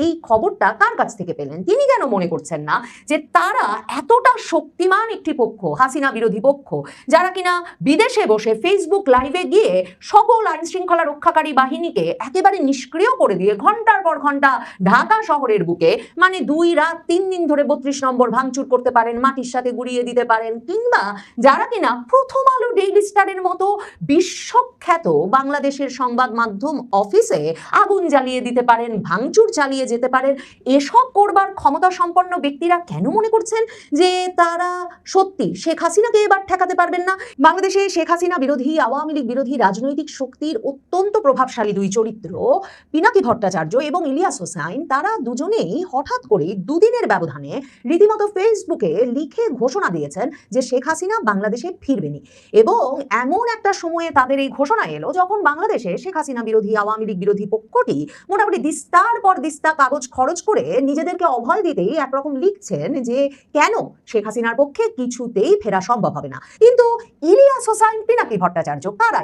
এই খবরটা কার কাছ থেকে পেলেন? তিনি কেন মনে করছেন না যে তারা এতটা শক্তিমান একটি পক্ষ, হাসিনা বিরোধী পক্ষ, যারা কিনা বিদেশে বসে ফেসবুক লাইভে গিয়ে সকল আইন শৃঙ্খলা রক্ষাকারী বাহিনীকে একেবারে নিষ্ক্রিয় করে দিয়ে ঘন্টার পর ঘন্টা ঢাকা শহরের বুকে মানে 2 রাত 3 দিন ধরে 32 নম্বর ভাঙচুর করতে পারেন, মাটির সাথে গুড়িয়ে দিতে পারেন, কিংবা যারা কিনা প্রথম আলো, ডেইলি স্টারের মতো বিশ্বখ্যাত বাংলাদেশের সংবাদ মাধ্যম অফিসে আগুন জ্বালিয়ে দিতে পারেন, ভাঙচুর চালিয়ে যেতে পারেন, এসব করবার ক্ষমতা সম্পন্ন ব্যক্তিরা কেন মনে করছেন যে তারা সত্যি শেখ হাসিনাকে এবার ঠেকাতে পারবেন না? বাংলাদেশে শেখ হাসিনা বিরোধী, আওয়ামী লীগ বিরোধী রাজনৈতিক শক্তির অত্যন্ত প্রভাবশালী 2 চরিত্র পিনাকি ভট্টাচার্য এবং ইলিয়াস হোসাইন, তারা দুজনেই হঠাৎ করে দুদিনের ব্যবধানে রীতিমতো ফেসবুকে লিখে ঘোষণা দিয়েছেন যে শেখ হাসিনা বাংলাদেশে ফিরবেনি। এবং এমন একটা সময়ে তাদের এই ঘোষণা এলো যখন বাংলাদেশে শেখ হাসিনা বিরোধী, আওয়ামী লীগ বিরোধী পক্ষটি মোটামুটি দিস্তার পর দিস্তা কাগজ খরচ করে নিজেদেরকে অভয় দিতেই একরকম লিখছেন যে কেন শেখ হাসিনার পক্ষে কিছুতেই ফেরা সম্ভব হবে না। কিন্তু ইলিয়াস হোসাইন, পিনাকি ভট্টাচার্য কারা?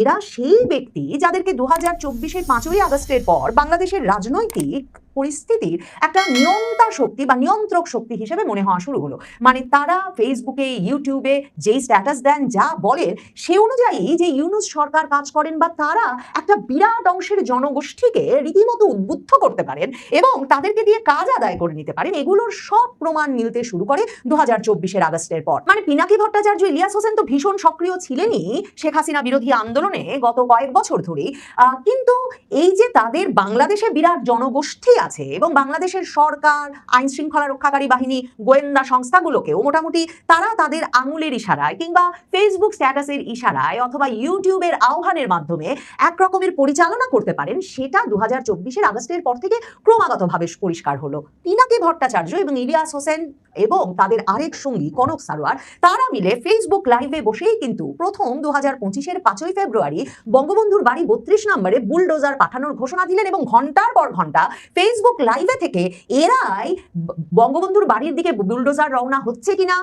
এরা সেই ব্যক্তি যাদেরকে 2024-এর 5ই আগস্টের পর বাংলাদেশের রাজনৈতিক পরিস্থিতির একটা নিয়ন্তা শক্তি বা নিয়ন্ত্রক শক্তি হিসেবে মনে হওয়া শুরু হলো। মানে তারা ফেসবুকে, ইউটিউবে যেই স্ট্যাটাস দেন, যা বলেন, সে অনুযায়ী যে ইউনূস সরকার কাজ করেন বা তারা একটা বিরাট অংশের জনগোষ্ঠীকে রীতিমতো উদ্বুদ্ধ করতে পারেন এবং তাদেরকে দিয়ে কাজ আদায় করে নিতে পারেন, এগুলোর সব প্রমাণ মিলতে শুরু করে 2024-এর আগস্টের পর। মানে পিনাকি ভট্টাচার্য, ইলিয়াস হোসেন তো ভীষণ সক্রিয় ছিলেনই শেখ হাসিনা বিরোধী আন্দোলনে গত কয়েক বছর ধরেই, কিন্তু এই যে তাদের বাংলাদেশে বিরাট জনগোষ্ঠী আছে এবং বাংলাদেশের সরকার, আইন শৃঙ্খলা রক্ষাকারী বাহিনী, গোয়েন্দা সংস্থাগুলোকেও মোটামুটি তারা তাদের আঙুলের ইশারায় কিংবা ফেসবুক স্ট্যাটাসের ইশারায় অথবা ইউটিউবের আহ্বানের মাধ্যমে এক রকমের পরিচালনা করতে পারেন, সেটা 2024-এর আগস্টের পর থেকে ক্রমাগতভাবে পরিষ্কার হলো। পিনাকি ভট্টাচার্য এবং ইলিয়াস হোসেন এবং তাদের আরেক সঙ্গী কনক সারোয়ার, তারা মিলে ফেসবুক লাইভে বসেই কিন্তু প্রথম 2025-এর 5ই ফেব্রুয়ারি বঙ্গবন্ধুর বাড়ি 32 নম্বরে বুলডোজার পাঠানোর ঘোষণা দিলেন এবং ঘন্টার পর ঘন্টা ফেসবুক লাইভে থেকে এরাই বঙ্গবন্ধুর বাড়ির দিকে বুলডোজার রওনা হচ্ছে কিনা,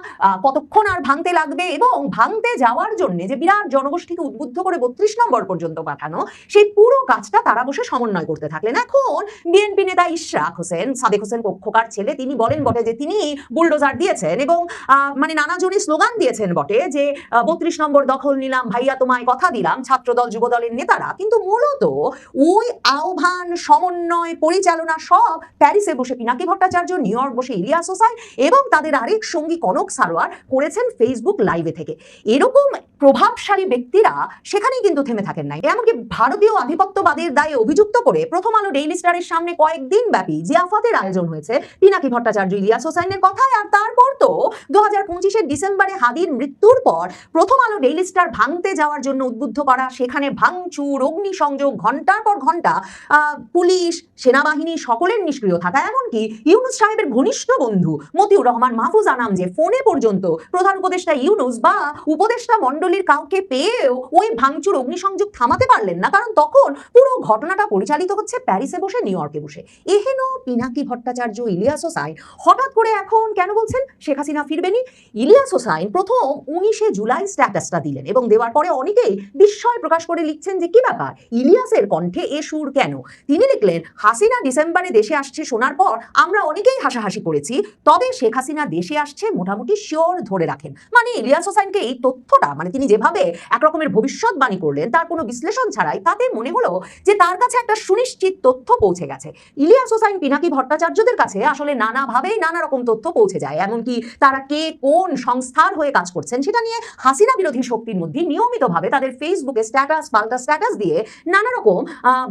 কতক্ষণ আর ভাঙতে লাগবে এবং ভাঙতে যাওয়ার জন্য যে বিরাট জনগোষ্ঠীকে উদ্বুদ্ধ করে 32 নম্বর পর্যন্ত পাঠানো, সেই পুরো কাজটা তারা বসে সমন্বয় করতে থাকলেন। এখন বিএনপি নেতা ইশরাক হোসেন, সাদেক হোসেন পক্ষকার ছেলে, তিনি বলেন বটে যে তিনি বুলডোজার দিয়েছেন এবং মানে নানাজনই স্লোগান দিয়েছেন বটে যে 32 নম্বর দখল নিলাম, ভাইয়া তোমায় কথা দিলাম, ছাত্রদল যুবদলের নেতারা। কিন্তু মূলত ওই আহ্বান, সমন্বয়, পরিচালনা সব প্যারিসে বসে পিনাকি ভট্টাচার্য, নিউ ইয়র্ক বসে ইলিয়াস হোসাইন এবং তাদের আরেক সঙ্গী কনক সারোয়ার করেছেন ফেসবুক লাইভে থেকে। এরকম প্রভাবশালী ব্যক্তিরা সেখানেই কিন্তু থেমে থাকেন নাই। এমনকি ভারতীয় আধিপত্যবাদের দায়ে অভিযুক্ত করে প্রথম আলো, ডেইলি স্টারের সামনে কয়েকদিন ব্যাপী জিয়াফতের আয়োজন হয়েছে পিনাকি ভট্টাচার্য, ইলিয়াস হোসাইনের কথায়। আর তারপর তো 2025-এর ডিসেম্বরে হাদির মৃত্যুর পর প্রথম আলো, ডেইলি স্টার ভাঙতে যাওয়ার জন্য উদ্বুদ্ধ করা, সেখানে ভাঙচুর, অগ্নিসংযোগ, ঘন্টার পর ঘন্টা পুলিশ, সেনাবাহিনী সকলের নিষ্ক্রিয় থাকা, এমনকি ইউনূস সাহেবের ঘনিষ্ঠ বন্ধু মতিউর রহমান মাহফুজ আনাম যে ফোনে পর্যন্ত প্রধান উপদেষ্টা ইউনূস বা উপদেষ্টা মণ্ডলীর কাউকে পেয়েও ওই ভাঙচুর, অগ্নিসংযোগ থামাতে পারলেন না, কারণ তখন পুরো ঘটনাটা পরিচালিত হচ্ছে প্যারিসে বসে, নিউ ইয়র্কে বসে। এহেন পিনাকি ভট্টাচার্য, ইলিয়াস হোসাইন হঠাৎ করে এখন কেন বলছেন শেখ হাসিনা ফিরবেনি? ইলিয়াস হোসাইন প্রথম 19শে জুলাই স্ট্যাটাসটা দিলেন এবং দেওয়ার পরে অনেকেই বিস্ময় প্রকাশ করে লিখছেন যে কি ব্যাপার, ইলিয়াসের কণ্ঠে এ সুর কেন? তিনি লিখলেন, হাসিনা ডিসেম্বরে দেশে আসছে শোনার পর আমরা অনেকেই হাসাহাসি করেছি, তবে শেখ হাসিনা দেশে আসছে মোটামুটি শিওর ধরে রাখেন। মানে ইলিয়াস হোসাইনকে এই তথ্যটা, মানে তিনি যেভাবে একরকমের ভবিষ্যৎবাণী করলেন তার কোনো বিশ্লেষণ ছাড়াই, তাতে মনে হলো যে তার কাছে একটা সুনিশ্চিত তথ্য পৌঁছে গেছে। ইলিয়াস হোসাইন, পিনাকি ভট্টাচার্যদের কাছে আসলে নানাভাবেই নানা রকম তথ্য পৌঁছে যায়, এমনকি তারা কে কোন সংস্থার হয়ে কাজ করছেন সেটা নিয়ে হাসিনা বিরোধী শক্তির মধ্যে নিয়মিতভাবে তাদের ফেসবুকে স্ট্যাটাস, পাল্টা স্ট্যাটাস দিয়ে নানা রকম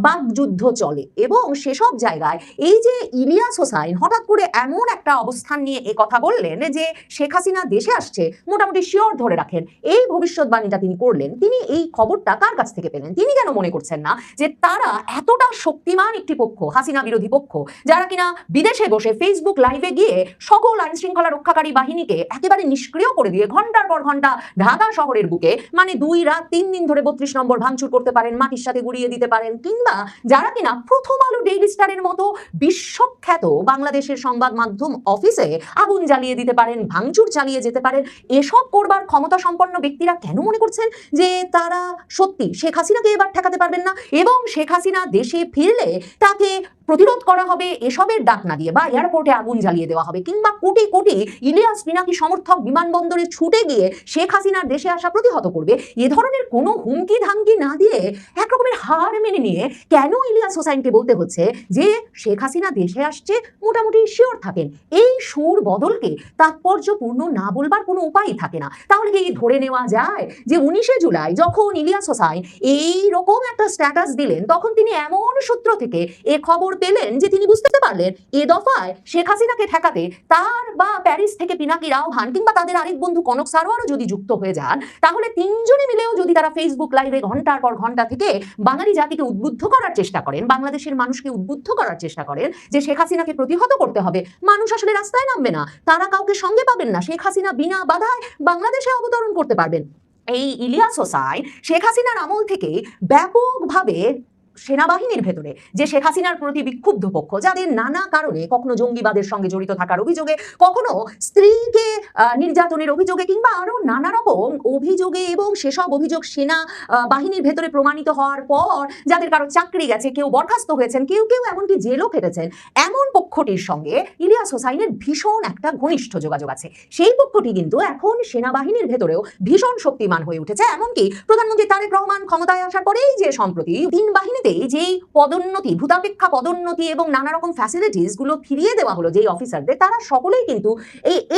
বাকযুদ্ধ চলে। এবং সেসব জায়গায় এই যে ইলিয়াস হোসাইন হঠাৎ করে এমন একটা অবস্থান নিয়ে কথা বললেন যে শেখ হাসিনা দেশে আসছে মোটামুটি শিওর ধরে রাখেন, এই ভবিষ্যৎবাণীটা তিনি করলেন, তিনি এই খবরটা কার কাছ থেকে পেলেন? তিনি কেন মনে করছেন না যে তারা এতটা শক্তিমান একটি পক্ষ, হাসিনা বিরোধী পক্ষ, যারা কিনা বিদেশে বসে ফেসবুক লাইভে গিয়ে সকল আইন শৃঙ্খলা রক্ষাকারী বাহিনীকে একেবারে নিষ্ক্রিয় করে দিয়ে ঘন্টার পর ঘন্টা ঢাকা শহরের বুকে মানে 2 রাত 3 দিন ধরে 32 নম্বর ভাঙচুর করতে পারেন, মাটির সাথে গুড়িয়ে দিতে পারেন, কিংবা যারা কিনা প্রথম আলো, ডেইলি স্টারের মতো বিশ্বখ্যাত বাংলাদেশের সংবাদ মাধ্যম অফিসে আগুন জ্বালিয়ে দিতে পারেন, ভাঙচুর চালিয়ে যেতে পারেন, এসব করবার ক্ষমতা সম্পন্ন ব্যক্তিরা কেন মনে করছেন যে তারা সত্যি শেখ হাসিনাকে এবার ঠেকাতে পারবেন না এবং শেখ হাসিনা দেশে ফিরলে তাকে প্রতিরোধ করা হবে এসবের ডাক না দিয়ে, বা এয়ারপোর্টে আগুন জ্বালিয়ে দেওয়া হবে, কিংবা কোটি কোটি ইলিয়াস পিনাকি সমর্থক বিমানবন্দরে ছুটে গিয়ে শেখ হাসিনার দেশে আসা প্রতিহত করবে, এ ধরনের কোনো হুমকি ধামকি না দিয়ে এক রকমের হার মেনে নিয়ে কেন ইলিয়াস হোসাইনকে বলতে হচ্ছে যে শেখ হাসিনা দেশে আসছে মোটামুটি শিওর থাকেন? এই সুর বদলকে তাৎপর্যপূর্ণ না বলবার কোনো উপায়ই থাকে না। তাহলে কি ধরে নেওয়া যায় যে 19শে জুলাই যখন ইলিয়াস হোসাইন এই রকম একটা স্ট্যাটাস দিলেন, তখন তিনি এমন সূত্র থেকে এ খবর পেলেন যে তিনি বুঝতে পারলেন এ দফায় শেখ হাসিনাকে ঠেকাতে তার বা প্যারিস থেকে পিনাকি রাওহান কিংবা তাদের আরেক বন্ধু কনক সারোয়ারও যদি যুক্ত হয়ে যান, তাহলে তিনজনে মিলেও যদি তারা ফেসবুক লাইভে ঘন্টার পর ঘন্টা থেকে বাঙালি জাতিকে উদ্বুদ্ধ করার চেষ্টা করেন, বাংলাদেশের মানুষকে উদ্বুদ্ধ করার চেষ্টা করেন যে শেখ হাসিনাকে প্রতিহত করতে হবে, মানুষ আসলে রাস্তায় নামবে না, তারা কাউকে সঙ্গে পাবেন না, শেখ হাসিনা বিনা বাধায় বাংলাদেশে অবতরণ করতে পারবেন। এই ইলিয়াস হোসাইন শেখ হাসিনার আমল থেকে ব্যাপকভাবে সেনাবাহিনীর ভেতরে যে শেখ হাসিনার প্রতি বিক্ষুব্ধ পক্ষ, যাদের নানা কারণে কখনো জঙ্গিবাদের সঙ্গে জড়িত থাকার অভিযোগে, কখনো স্ত্রীকে নির্যাতনের অভিযোগে, কিংবা আরো নানা রকম অভিযোগে, এবং সেসব অভিযোগ সেনা বাহিনীর ভেতরে প্রমাণিত হওয়ার পর যাদের কারো চাকরি গেছে, কেউ বরখাস্ত হয়েছেন, কেউ কেউ এমনকি জেলও খেটেছেন, এমন পক্ষটির সঙ্গে ইলিয়াস হোসাইনের ভীষণ একটা ঘনিষ্ঠ যোগাযোগ আছে। সেই পক্ষটি কিন্তু এখন সেনাবাহিনীর ভেতরেও ভীষণ শক্তিমান হয়ে উঠেছে। এমনকি প্রধানমন্ত্রী তারেক রহমান ক্ষমতায় আসার পরেই যে সম্প্রতি 3 বাহিনী যেই পদোন্নতি, ভূতাপেক্ষা পদোন্নতি এবং নানা রকম ফ্যাসিলিটিস গুলো ফিরিয়ে দেওয়া হলো যেই অফিসারদের, তারা সকলেই কিন্তু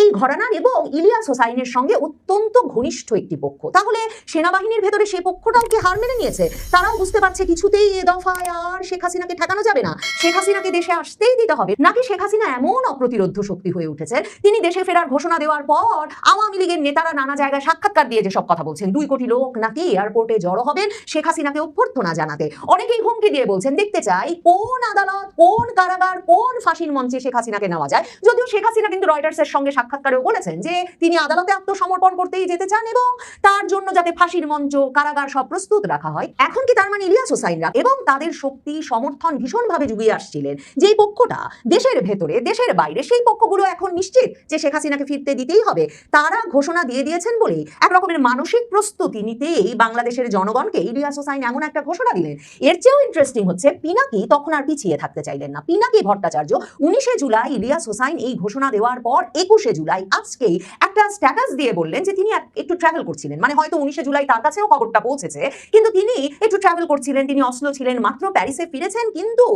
এই ঘরানার এবং ইলিয়াস হোসাইনের সঙ্গে অত্যন্ত ঘনিষ্ঠ একটি পক্ষ। তাহলে সেনাবাহিনীর ভেতরে সেই পক্ষটাও কি হার মেনে নিয়েছে? তারাও বুঝতে পারছে কিছুতেই এ দফায় আর শেখ হাসিনাকে ঠেকানো যাবে না, শেখ হাসিনাকে দেশে আসতেই দিতে হবে। নাকি শেখ হাসিনা এমন অপ্রতিরোধ্য শক্তি হয়ে উঠেছেন, তিনি দেশে ফেরার ঘোষণা দেওয়ার পর আওয়ামী লীগের নেতারা নানা জায়গায় সাক্ষাৎকার দিয়ে যেসব কথা বলছেন, 2 কোটি লোক নাকি এয়ারপোর্টে জড়ো হবেন শেখ হাসিনাকে অভ্যর্থনা জানাতে, অনেকেই হুমকি দিয়ে বলছেন দেখতে চাই কোন আদালত, কোন কারাগার, কোন ফাঁসির মঞ্চে শেখ হাসিনাকে নেওয়া যায়। যদিও শেখ হাসিনা কিন্তু রয়টার্সের সঙ্গে সাক্ষাৎকারেও বলেছেন যে তিনি আদালতে আত্মসমর্পণ করতেই যেতে চান এবং তার জন্য যাতে ফাঁসির মঞ্চ, কারাগার সব প্রস্তুত রাখা হয়। এখন কি তার মানে ইলিয়াস হোসাইনরা এবং তাদের শক্তি সমর্থন ভীষণভাবে জুগিয়ে আসছিলেন যেই পক্ষটা দেশের ভেতরে দেশের বাইরে, সেই পক্ষগুলো এখন নিশ্চিত যে শেখ হাসিনাকে ফিরতে দিতেই হবে, তারা ঘোষণা দিয়ে দিয়েছেন বলেই এক রকমের মানসিক প্রস্তুতি নিতেই বাংলাদেশের জনগণকে ইলিয়াস হোসাইন এমন একটা ঘোষণা দিলেন। এর চেয়েও ইন্টারেস্টিং হচ্ছে পিনাকি তখন আর পিছিয়ে থাকতে চাইলেন না। পিনাকি ভট্টাচার্য 19শে জুলাই ইলিয়াস হোসাইন এই ঘোষণা দেওয়ার পর 21শে জুলাই আজকেই একটা স্ট্যাটাস দিয়ে বললেন যে তিনি একটু ট্রাভেল করছিলেন, মানে হয়তো 19শে জুলাই তার কাছেও খবরটা পৌঁছেছে, কিন্তু তিনি একটু ট্রাভেল করছিলেন, তিনি অসলো ছিলেন, মাত্র প্যারিসে ফিরেছেন, কিন্তু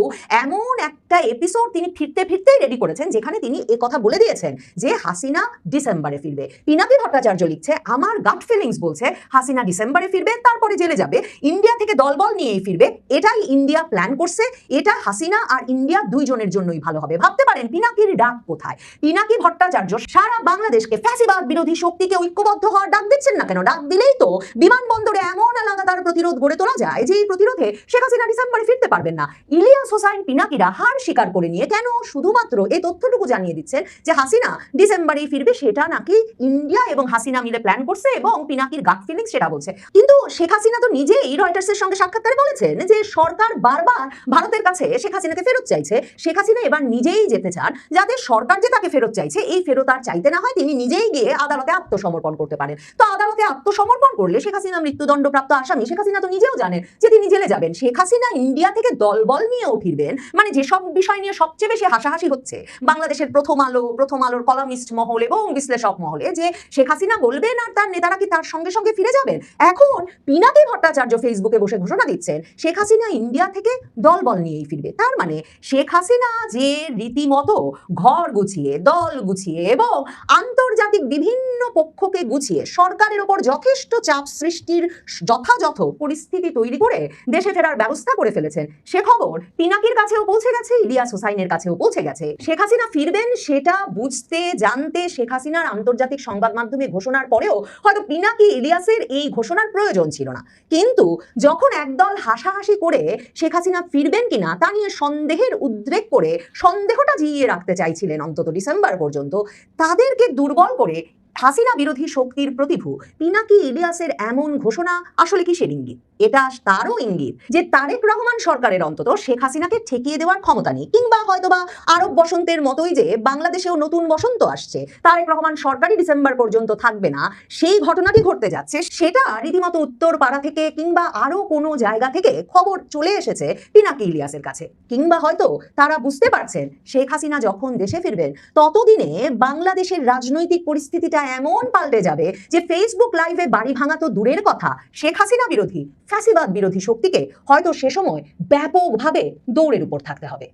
এমন একটা এপিসোড তিনি ফিরতেই রেডি করেছেন যেখানে তিনি কথা বলে দিয়েছেন যে হাসিনা ডিসেম্বরে ফিরবে। পিনাকি ভট্টাচার্য লিখছে, আমার গাট ফিলিংস বলছে হাসিনা ডিসেম্বরে ফিরবে, তারপরে জেলে যাবে, ইন্ডিয়া থেকে দলবল নিয়েই ফিরবে, এটাই ইন্ডিয়া প্ল্যান করছে, এটা হাসিনা আর ইন্ডিয়া দুইজনের জন্যই ভালো হবে। ভাবতে পারেন পিনাকির ডাক কোথায়? পিনাকি ভট্টাচার্য সারা বাংলাদেশকে ফ্যাসিবাদ বিরোধী শক্তিকে ঐক্যবদ্ধ হওয়ার ডাক দিচ্ছেন না কেন? ডাক দিলেই তো বিমানবন্দরে এমন লাগাতার প্রতিরোধ গড়ে তোলা যায় যে এই প্রতিরোধে শেখ হাসিনা ডিসেম্বরে ফিরতে পারবেন না। ইলিয়াস হোসাইন পিনাকিরা হার স্বীকার করে নিয়ে কেন শুধুমাত্র এই তথ্যটুকু জানিয়ে দিচ্ছেন যে হাসিনা ডিসেম্বরেই ফিরবে, সেটা নাকি ইন্ডিয়া এবং হাসিনা মিলে প্ল্যান করছে এবং পিনাকির গাট ফিলিংস সেটা বলছে। কিন্তু শেখ হাসিনা তো নিজেই রয়টার্সের সঙ্গে সাক্ষাৎকারে বলেছেন যে সরকার বারবার ভারতের কাছে শেখ হাসিনাকে ফেরত চাইছে, শেখ হাসিনা এবার নিজেই যেতে চান যাতে সরকার যে তাকে ফেরত চাইছে এই ফেরত আর চাইতে না হয়, তিনি নিজেই গিয়ে আদালতে আত্মসমর্পণ করতে পারেন। তো আদালতে আত্মসমর্পণ করলে শেখ হাসিনা মৃত্যুদণ্ডপ্রাপ্ত আসামি, শেখ হাসিনা তো নিজেও জানেন যে তিনি জেলে যাবেন। শেখ হাসিনা ইন্ডিয়া থেকে দলবল নিয়েও ফিরবেন, মানে যেসব বিষয় নিয়ে সবচেয়ে বেশি হাসাহাসি হচ্ছে বাংলাদেশের প্রথম আলোর কলামিস্ট মহল এবং বিশ্লেষক মহলে, যে শেখ হাসিনা বলবেন আর তার নেতারা কি তার সঙ্গে সঙ্গে ফিরে যাবেন। এখন পিনাকি ভট্টাচার্য ফেসবুকে বসে ঘোষণা দিচ্ছেন শেখ হাসিনা ইন্ডিয়া থেকে দলবল নিয়েই ফিরবে। তার মানে শেখ হাসিনা যে রীতিমতো ঘর গুছিয়ে, দল গুছিয়ে এবং আন্তর্জাতিক বিভিন্ন পক্ষকে গুছিয়ে সরকারের ওপর যথেষ্ট চাপ সৃষ্টির যথাযথ পরিস্থিতি তৈরি করে দেশে ফেরার ব্যবস্থা করে ফেলেছেন, সে খবর পিনাকির কাছেও পৌঁছে গেছে, ইলিয়াস হোসাইনের কাছেও পৌঁছে গেছে। শেখ হাসিনা ফিরবেন সেটা বুঝতে জানতে শেখ হাসিনার আন্তর্জাতিক সংবাদ মাধ্যমে ঘোষণার পরেও হয়তো পিনাকি ইলিয়াসের এই ঘোষণার প্রয়োজন ছিল না। কিন্তু যখন একদল হাসাহাসি করে শেখ হাসিনা ফিরবেন কিনা তা নিয়ে সন্দেহের উদ্রেক করে সন্দেহটা জিইয়ে রাখতে চাইছিলেন অন্তত ডিসেম্বর পর্যন্ত, তাদেরকে দুর্বল করে হাসিনা বিরোধী শক্তির প্রতিভূ পিনাকি ইলিয়াসের এমন ঘোষণা আসলে কিসের ইঙ্গিত? এটা তারও ইঙ্গিত যে তারেক রহমান সরকারের অন্তত শেখ হাসিনাকে ঠেকিয়ে দেওয়ার ক্ষমতা নেই, কিংবা হয়তোবা আরব বসন্তের মতোই যে বাংলাদেশেও নতুন বসন্ত আসছে, তারেক রহমান সরকারই ডিসেম্বর পর্যন্ত থাকবে না, সেই ঘটনাটি ঘটতে যাচ্ছে, সেটা রীতিমতো উত্তর পাড়া থেকে কিংবা আরো কোনো জায়গা থেকে খবর চলে এসেছে পিনাকি ইলিয়াসের কাছে। কিংবা হয়তো তারা বুঝতে পারছেন শেখ হাসিনা যখন দেশে ফিরবেন ততদিনে বাংলাদেশের রাজনৈতিক পরিস্থিতিটা এমন পাল্টে যাবে যে ফেসবুক লাইভে বাড়ি ভাঙা তো দূরের কথা, শেখ হাসিনা বিরোধী, ফ্যাসিবাদ বিরোধী শক্তিকে হয়তো সে সময় ব্যাপকভাবে দৌড়ের উপর থাকতে হবে।